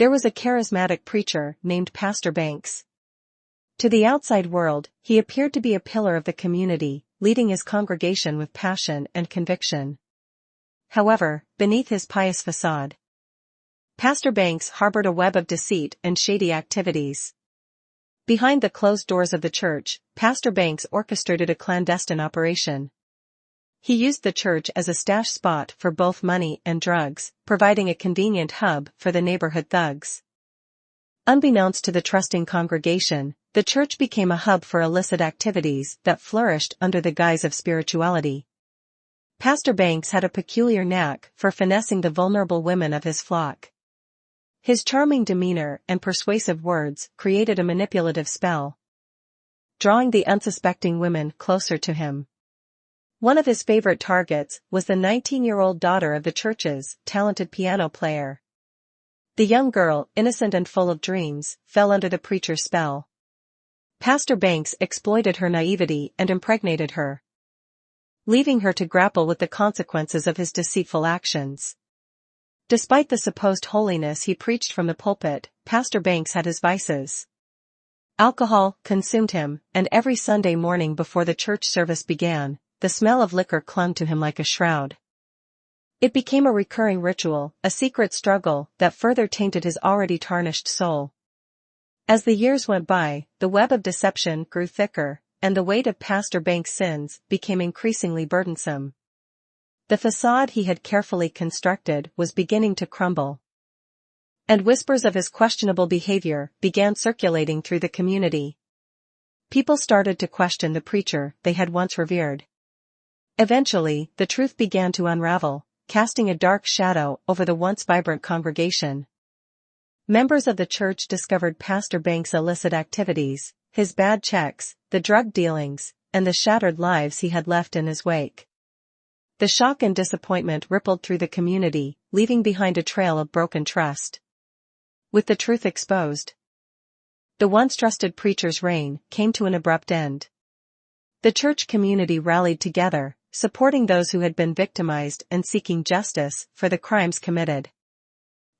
There was a charismatic preacher named Pastor Banks. To the outside world, he appeared to be a pillar of the community, leading his congregation with passion and conviction. However, beneath his pious facade, Pastor Banks harbored a web of deceit and shady activities. Behind the closed doors of the church, Pastor Banks orchestrated a clandestine operation. He used the church as a stash spot for both money and drugs, providing a convenient hub for the neighborhood thugs. Unbeknownst to the trusting congregation, the church became a hub for illicit activities that flourished under the guise of spirituality. Pastor Banks had a peculiar knack for finessing the vulnerable women of his flock. His charming demeanor and persuasive words created a manipulative spell, drawing the unsuspecting women closer to him. One of his favorite targets was the 19-year-old daughter of the church's talented piano player. The young girl, innocent and full of dreams, fell under the preacher's spell. Pastor Banks exploited her naivety and impregnated her, leaving her to grapple with the consequences of his deceitful actions. Despite the supposed holiness he preached from the pulpit, Pastor Banks had his vices. Alcohol consumed him, and every Sunday morning before the church service began, the smell of liquor clung to him like a shroud. It became a recurring ritual, a secret struggle that further tainted his already tarnished soul. As the years went by, the web of deception grew thicker, and the weight of Pastor Banks' sins became increasingly burdensome. The facade he had carefully constructed was beginning to crumble, and whispers of his questionable behavior began circulating through the community. People started to question the preacher they had once revered. Eventually, the truth began to unravel, casting a dark shadow over the once vibrant congregation. Members of the church discovered Pastor Banks' illicit activities, his bad checks, the drug dealings, and the shattered lives he had left in his wake. The shock and disappointment rippled through the community, leaving behind a trail of broken trust. With the truth exposed, the once trusted preacher's reign came to an abrupt end. The church community rallied together, supporting those who had been victimized and seeking justice for the crimes committed.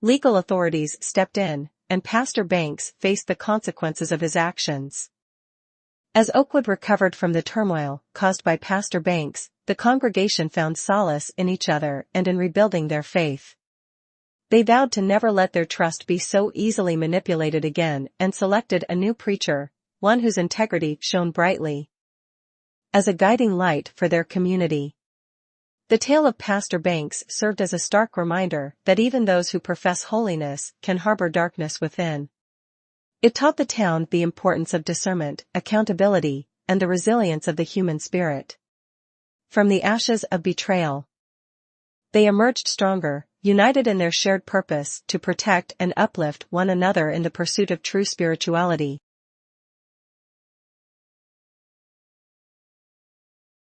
Legal authorities stepped in, and Pastor Banks faced the consequences of his actions. As Oakwood recovered from the turmoil caused by Pastor Banks, the congregation found solace in each other and in rebuilding their faith. They vowed to never let their trust be so easily manipulated again and selected a new preacher, one whose integrity shone brightly as a guiding light for their community. The tale of Pastor Banks served as a stark reminder that even those who profess holiness can harbor darkness within. It taught the town the importance of discernment, accountability, and the resilience of the human spirit. From the ashes of betrayal, they emerged stronger, united in their shared purpose to protect and uplift one another in the pursuit of true spirituality.